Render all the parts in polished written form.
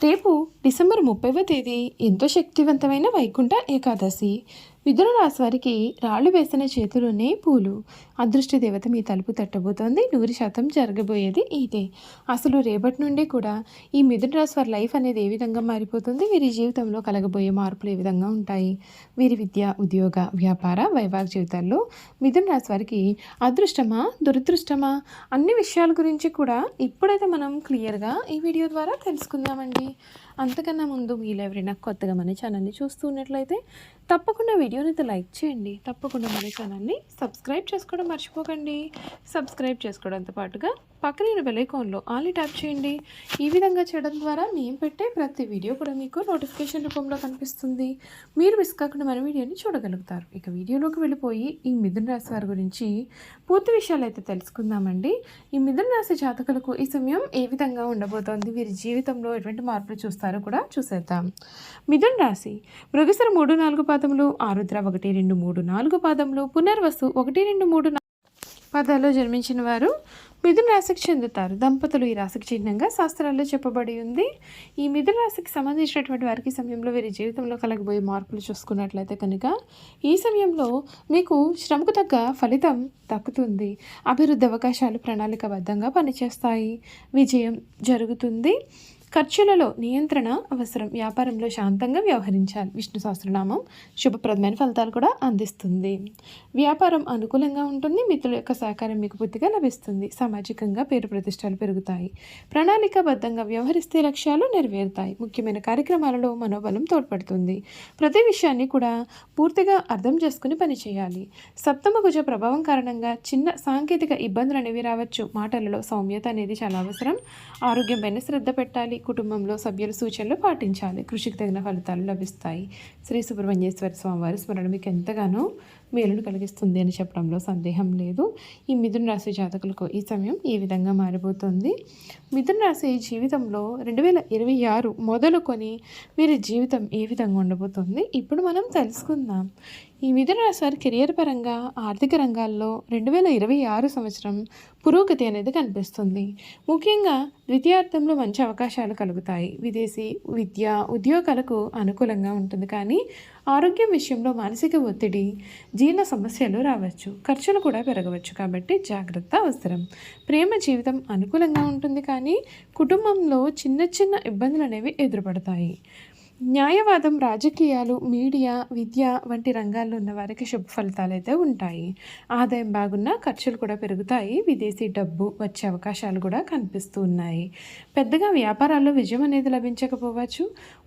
రేపు డిసెంబర్ 30వ తేదీ ఎంతో శక్తివంతమైన వైకుంఠ ఏకాదశి. మిథున రాశి వారికి రాళ్ళు వేసిన చేతిలోనే పూలు. అదృష్ట దేవత మీ తలుపు తట్టబోతోంది. 100% జరగబోయేది ఇదే. అసలు రేపటి నుండి కూడా ఈ మిథున రాశి వారి లైఫ్ అనేది ఏ విధంగా మారిపోతుంది, వీరి జీవితంలో కలగబోయే మార్పులు ఏ విధంగా ఉంటాయి, వీరి విద్య, ఉద్యోగ, వ్యాపార, వైవాహిక జీవితాల్లో మిథున రాశి వారికి అదృష్టమా, దురదృష్టమా అన్ని విషయాల గురించి కూడా ఇప్పుడైతే మనం క్లియర్గా ఈ వీడియో ద్వారా తెలుసుకుందామండి. అంతకన్నా ముందు మీరు ఎవరైనా కొత్తగా మన ఛానల్ని చూస్తూ ఉన్నట్లయితే తప్పకుండా వీడియోని అయితే లైక్ చేయండి. తప్పకుండా మన ఛానల్ని సబ్స్క్రైబ్ చేసుకోవడం మర్చిపోకండి. సబ్స్క్రైబ్ చేసుకోవడంతో పాటుగా పక్కన బెల్ ఐకాన్లో ఆల్ ట్యాప్ చేయండి. ఈ విధంగా చేయడం ద్వారా మేము పెట్టే ప్రతి వీడియో కూడా మీకు నోటిఫికేషన్ రూపంలో కనిపిస్తుంది. మీరు మిస్ కాకుండా మన వీడియోని చూడగలుగుతారు. ఇక వీడియోలోకి వెళ్ళిపోయి ఈ మిథున రాశి వారి గురించి పూర్తి విషయాలు అయితే తెలుసుకుందామండి. ఈ మిథున రాశి జాతకులకు ఈ సమయం ఏ విధంగా ఉండబోతోంది, వీరి జీవితంలో ఎటువంటి మార్పులు చూస్తారో కూడా చూసేద్దాం. మిథున రాశి మృగశిర 3-4 పాదములు, ఆరుద్ర 1-2-3-4 పాదములు, పునర్వసు 1-2-3 పాదాల్లో జన్మించిన వారు మిథున రాశికి చెందుతారు. దంపతులు ఈ రాశికి చిహ్నంగా శాస్త్రాల్లో చెప్పబడి ఉంది. ఈ మిథున రాశికి సంబంధించినటువంటి వారికి సమయంలో వీరి జీవితంలో కలగబోయే మార్పులు చూసుకున్నట్లయితే కనుక ఈ సమయంలో మీకు శ్రమకు తగ్గ ఫలితం దక్కుతుంది. అభివృద్ధి అవకాశాలు ప్రణాళికాబద్ధంగా పనిచేస్తాయి. విజయం జరుగుతుంది. ఖర్చులలో నియంత్రణ అవసరం. వ్యాపారంలో శాంతంగా వ్యవహరించాలి. విష్ణు సహస్రనామం శుభప్రదమైన ఫలితాలు కూడా అందిస్తుంది. వ్యాపారం అనుకూలంగా ఉంటుంది. మిత్రుల యొక్క సహకారం మీకు పూర్తిగా లభిస్తుంది. సామాజికంగా పేరు ప్రతిష్టలు పెరుగుతాయి. ప్రణాళికాబద్ధంగా వ్యవహరిస్తే లక్ష్యాలు నెరవేరుతాయి. ముఖ్యమైన కార్యక్రమాలలో మనోబలం తోడ్పడుతుంది. ప్రతి విషయాన్ని కూడా పూర్తిగా అర్థం చేసుకుని పనిచేయాలి. సప్తమ కుజ ప్రభావం కారణంగా చిన్న సాంకేతిక ఇబ్బందులు అనేవి రావచ్చు. మాటలలో సౌమ్యత అనేది చాలా అవసరం. ఆరోగ్యం పైన శ్రద్ధ పెట్టాలి. కుటుంబంలో సభ్యుల సూచనలు పాటించాలి. కృషికి తగిన ఫలితాలు లభిస్తాయి. శ్రీ సుబ్రహ్మణ్యేశ్వర స్వామివారి స్మరణ మీకు ఎంతగానో మేలును కలిగిస్తుంది అని చెప్పడంలో సందేహం లేదు. ఈ మిథున రాశి జాతకులకు ఈ సమయం ఈ విధంగా మారిపోతుంది. మిథున రాశి జీవితంలో 2026 మొదలుకొని వీరి జీవితం ఏ విధంగా ఉండబోతుంది ఇప్పుడు మనం తెలుసుకుందాం. ఈ మిథున రాశి వారి కెరియర్ పరంగా ఆర్థిక రంగాల్లో 2026 సంవత్సరం పురోగతి అనేది కనిపిస్తుంది. ముఖ్యంగా ద్వితీయార్థంలో మంచి అవకాశాలు కలుగుతాయి. విదేశీ విద్య, ఉద్యోగాలకు అనుకూలంగా ఉంటుంది. కానీ ఆరోగ్యం విషయంలో మానసిక ఒత్తిడి, జీర్ణ సమస్యలు రావచ్చు. ఖర్చులు కూడా పెరగవచ్చు. కాబట్టి జాగ్రత్త అవసరం. ప్రేమ జీవితం అనుకూలంగా ఉంటుంది. కానీ కుటుంబంలో చిన్న చిన్న ఇబ్బందులు అనేవి ఎదురుపడతాయి. న్యాయవాదం, రాజకీయాలు, మీడియా, విద్య వంటి రంగాల్లో ఉన్న వారికి శుభ ఫలితాలు అయితే ఉంటాయి. ఆదాయం బాగున్నా ఖర్చులు కూడా పెరుగుతాయి. విదేశీ డబ్బు వచ్చే అవకాశాలు కూడా కనిపిస్తూ ఉన్నాయి. పెద్దగా వ్యాపారాల్లో విజయం అనేది లభించకపోవచ్చు.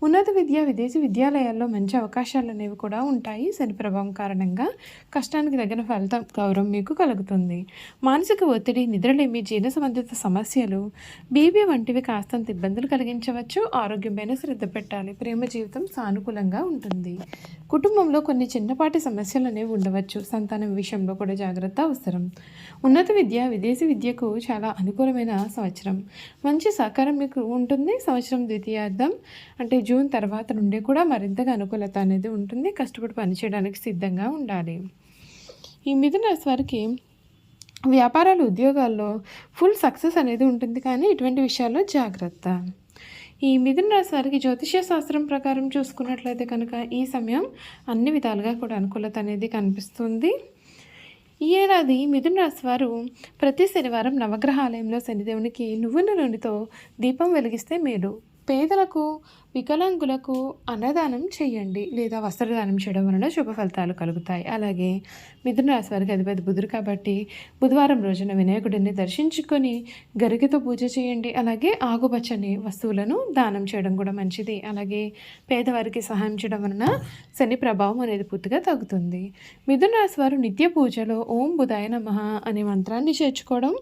ఉన్నత విద్య, విదేశీ విద్యాలయాల్లో మంచి అవకాశాలు అనేవి కూడా ఉంటాయి. శని ప్రభావం కారణంగా కష్టానికి తగిన ఫలితం, గౌరవం మీకు కలుగుతుంది. మానసిక ఒత్తిడి, నిద్రలేమి, జీర్ణ సంబంధిత సమస్యలు, బీపీ వంటివి కాస్తంత ఇబ్బందులు కలిగించవచ్చు. ఆరోగ్యమైన శ్రద్ధ పెట్టాలి. ప్రేమ జీవితం సానుకూలంగా ఉంటుంది. కుటుంబంలో కొన్ని చిన్నపాటి సమస్యలు అనేవి ఉండవచ్చు. సంతానం విషయంలో కూడా జాగ్రత్త అవసరం. ఉన్నత విద్య, విదేశీ విద్యకు చాలా అనుకూలమైన సంవత్సరం. మంచి సహకారం మీకు ఉంటుంది. సంవత్సరం ద్వితీయార్థం అంటే జూన్ తర్వాత నుండి కూడా మరింతగా అనుకూలత అనేది ఉంటుంది. కష్టపడి పనిచేయడానికి సిద్ధంగా ఉండాలి. ఈ మిథున రాశి వారికి వ్యాపారాలు, ఉద్యోగాల్లో ఫుల్ సక్సెస్ అనేది ఉంటుంది. కానీ ఇటువంటి విషయాల్లో జాగ్రత్త. ఈ మిథున రాశి వారికి జ్యోతిష్య శాస్త్రం ప్రకారం చూసుకున్నట్లయితే కనుక ఈ సమయం అన్ని విధాలుగా కూడా అనుకూలత అనేది కనిపిస్తుంది. ఈ ఏడాది మిథున రాశి వారు ప్రతి శనివారం నవగ్రహాలయంలో శనిదేవునికి నువ్వుల నూనెతో దీపం వెలిగిస్తే మేలు. పేదలకు, వికలాంగులకు అన్నదానం చేయండి లేదా వస్త్రదానం చేయడం వలన శుభ ఫలితాలు కలుగుతాయి. అలాగే మిథున రాశి వారికి అధిపతి బుధుడు కాబట్టి బుధవారం రోజున వినాయకుడిని దర్శించుకొని గరికతో పూజ చేయండి. అలాగే ఆకుపచ్చని వస్తువులను దానం చేయడం కూడా మంచిది. అలాగే పేదవారికి సహాయం చేయడం వలన శని ప్రభావం అనేది పూర్తిగా తగ్గుతుంది. మిథున రాశి వారు నిత్య పూజలో ఓం బుధాయ నమః అనే మంత్రాన్ని చేర్చుకోవడం,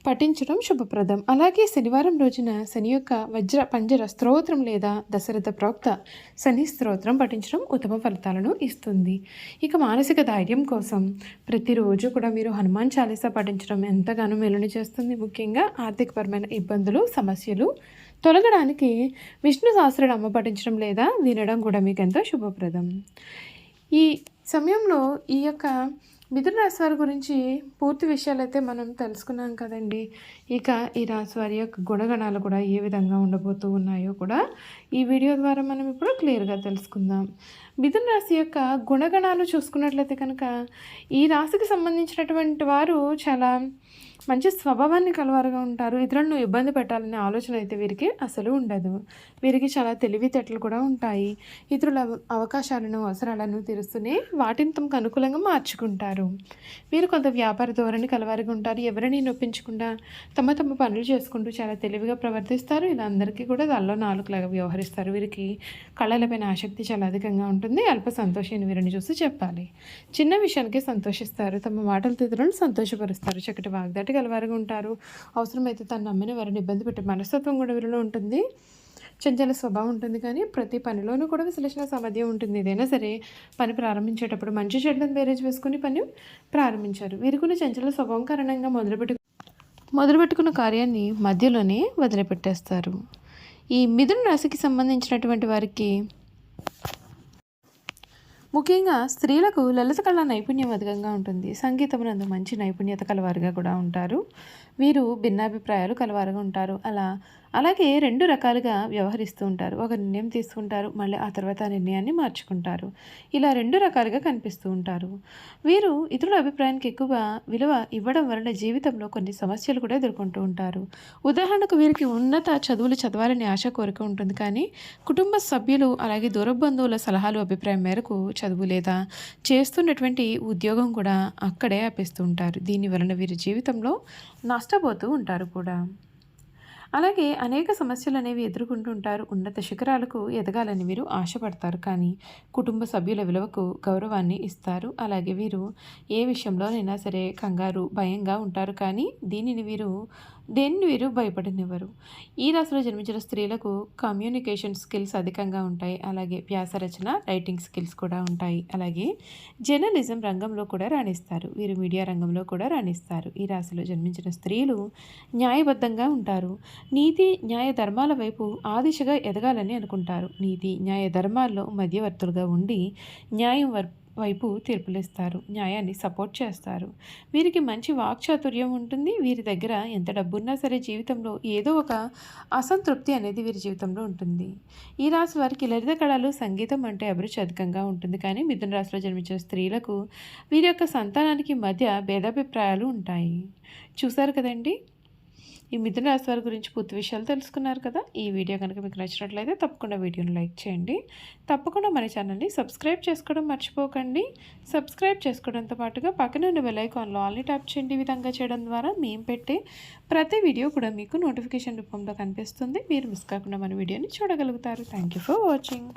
పఠించడం శుభప్రదం. అలాగే శనివారం రోజున శని యొక్క వజ్ర పంజర స్తోత్రం లేదా దశరథ ప్రోక్త శని స్తోత్రం పఠించడం ఉత్తమ ఫలితాలను ఇస్తుంది. ఇక మానసిక ధైర్యం కోసం ప్రతిరోజు కూడా మీరు హనుమాన్ చాలీసా పఠించడం ఎంతగానో మేలుని చేస్తుంది. ముఖ్యంగా ఆర్థికపరమైన ఇబ్బందులు, సమస్యలు తొలగడానికి విష్ణు సహస్రనామం పఠించడం లేదా వినడం కూడా మీకు ఎంతో శుభప్రదం. ఈ సమయంలో ఈ యొక్క మిథున రాశి వారి గురించి పూర్తి విషయాలైతే మనం తెలుసుకున్నాం కదండి. ఇక ఈ రాశి వారి యొక్క గుణగణాలు కూడా ఏ విధంగా ఉండబోతూ ఉన్నాయో కూడా ఈ వీడియో ద్వారా మనం ఇప్పుడు క్లియర్గా తెలుసుకుందాం. మిథున రాశి యొక్క గుణగణాలు చూసుకున్నట్లయితే కనుక ఈ రాశికి సంబంధించినటువంటి వారు చాలా మంచి స్వభావాన్ని కలవారుగా ఉంటారు. ఇతరులను ఇబ్బంది పెట్టాలనే ఆలోచన అయితే వీరికి అసలు ఉండదు. వీరికి చాలా తెలివితేటలు కూడా ఉంటాయి. ఇతరుల అవకాశాలను అవసరాలను తీరుస్తూనే వాటిని తమకు అనుకూలంగా మార్చుకుంటారు. వీరు కొంత వ్యాపార ధోరణి కలవారుగా ఉంటారు. ఎవరిని నొప్పించకుండా తమ పనులు చేసుకుంటూ చాలా తెలివిగా ప్రవర్తిస్తారు. ఇలా అందరికీ కూడా దానిలో నాలుగులాగా వ్యవహరిస్తారు. వీరికి కళలపైన ఆసక్తి చాలా అధికంగా ఉంటుంది. అల్ప సంతోషాన్ని వీరిని చూసి చెప్పాలి. చిన్న విషయానికి సంతోషిస్తారు. తమ మాటలతో ఇతరులను సంతోషపరుస్తారు. చక్కటి వాగ్దాటి గలవారుగా ఉంటారు. అవసరమైతే తను నమ్మిన వారిని ఇబ్బంది పెట్టే మనస్తత్వం కూడా వీరిలో ఉంటుంది. చంచల స్వభావం ఉంటుంది, కానీ ప్రతి పనిలోనూ కూడా విశ్లేషణ సామర్థ్యం ఉంటుంది. ఏదైనా సరే పని ప్రారంభించేటప్పుడు మంచి చెడ్డను బేరేజ్ వేసుకుని పని ప్రారంభించారు. వీరికున్న చంచల స్వభావం కారణంగా మొదలుపెట్టుకున్న కార్యాన్ని మధ్యలోనే వదిలిపెట్టేస్తారు. ఈ మిథున రాశికి సంబంధించినటువంటి వారికి ముఖ్యంగా స్త్రీలకు లలిత కళ నైపుణ్యం అధికంగా ఉంటుంది. సంగీతమునందు మంచి నైపుణ్యత కలవారుగా కూడా ఉంటారు. వీరు భిన్నాభిప్రాయాలు కలవారుగా ఉంటారు. అలాగే రెండు రకాలుగా వ్యవహరిస్తూ ఉంటారు. ఒక నిర్ణయం తీసుకుంటారు, మళ్ళీ ఆ తర్వాత ఆ నిర్ణయాన్ని మార్చుకుంటారు. ఇలా రెండు రకాలుగా కనిపిస్తూ ఉంటారు. వీరు ఇతరుల అభిప్రాయానికి ఎక్కువ విలువ ఇవ్వడం వలన జీవితంలో కొన్ని సమస్యలు కూడా ఎదుర్కొంటూ ఉంటారు. ఉదాహరణకు వీరికి ఉన్నత చదువులు చదవాలని ఆశ కోరిక ఉంటుంది, కానీ కుటుంబ సభ్యులు అలాగే దూర బంధువుల సలహాలు అభిప్రాయం మేరకు చదువు లేదా చేస్తున్నటువంటి ఉద్యోగం కూడా అక్కడే ఆపేస్తూ ఉంటారు. దీని వలన వీరి జీవితంలో నష్టపోతూ ఉంటారు కూడా. అలాగే అనేక సమస్యలు అనేవి ఎదుర్కొంటూ ఉంటారు. ఉన్నత శిఖరాలకు ఎదగాలని వీరు ఆశపడతారు, కానీ కుటుంబ సభ్యుల విలువకు గౌరవాన్ని ఇస్తారు. అలాగే వీరు ఏ విషయంలోనైనా సరే కంగారు భయంగా ఉంటారు, కానీ దేన్ని వీరు భయపడనివ్వరు. ఈ రాశిలో జన్మించిన స్త్రీలకు కమ్యూనికేషన్ స్కిల్స్ అధికంగా ఉంటాయి. అలాగే వ్యాస రచన రైటింగ్ స్కిల్స్ కూడా ఉంటాయి. అలాగే జర్నలిజం రంగంలో కూడా రాణిస్తారు. వీరు మీడియా రంగంలో కూడా రాణిస్తారు. ఈ రాశిలో జన్మించిన స్త్రీలు న్యాయబద్ధంగా ఉంటారు. నీతి న్యాయ ధర్మాల వైపు ఆ దిశగా ఎదగాలని అనుకుంటారు. నీతి న్యాయ ధర్మాల్లో మధ్యవర్తులుగా ఉండి న్యాయం వైపు తీర్పులిస్తారు. న్యాయాన్ని సపోర్ట్ చేస్తారు. వీరికి మంచి వాక్చాతుర్యం ఉంటుంది. వీరి దగ్గర ఎంత డబ్బున్నా సరే జీవితంలో ఏదో ఒక అసంతృప్తి అనేది వీరి జీవితంలో ఉంటుంది. ఈ రాశి వారికి లలిత కళలు సంగీతం అంటే అభిరుచి అధికంగా ఉంటుంది, కానీ మిథున రాశిలో జన్మించిన స్త్రీలకు వీరి యొక్క సంతానానికి మధ్య భేదాభిప్రాయాలు ఉంటాయి. చూసారు కదండి, ఈ మిథున రాశి వారి గురించి పూర్తి విషయాలు తెలుసుకున్నారు కదా. ఈ వీడియో కనుక మీకు నచ్చినట్లయితే తప్పకుండా వీడియోని లైక్ చేయండి. తప్పకుండా మన ఛానల్ని సబ్స్క్రైబ్ చేసుకోవడం మర్చిపోకండి. సబ్స్క్రైబ్ చేసుకోవడంతో పాటుగా పక్కన ఉన్న బెల్ ఐకాన్లో ఆల్ని ట్యాప్ చేయండి. ఈ విధంగా చేయడం ద్వారా మేము పెట్టే ప్రతి వీడియో కూడా మీకు నోటిఫికేషన్ రూపంలో కనిపిస్తుంది. మీరు మిస్ కాకుండా మన వీడియోని చూడగలుగుతారు. Thank you for watching.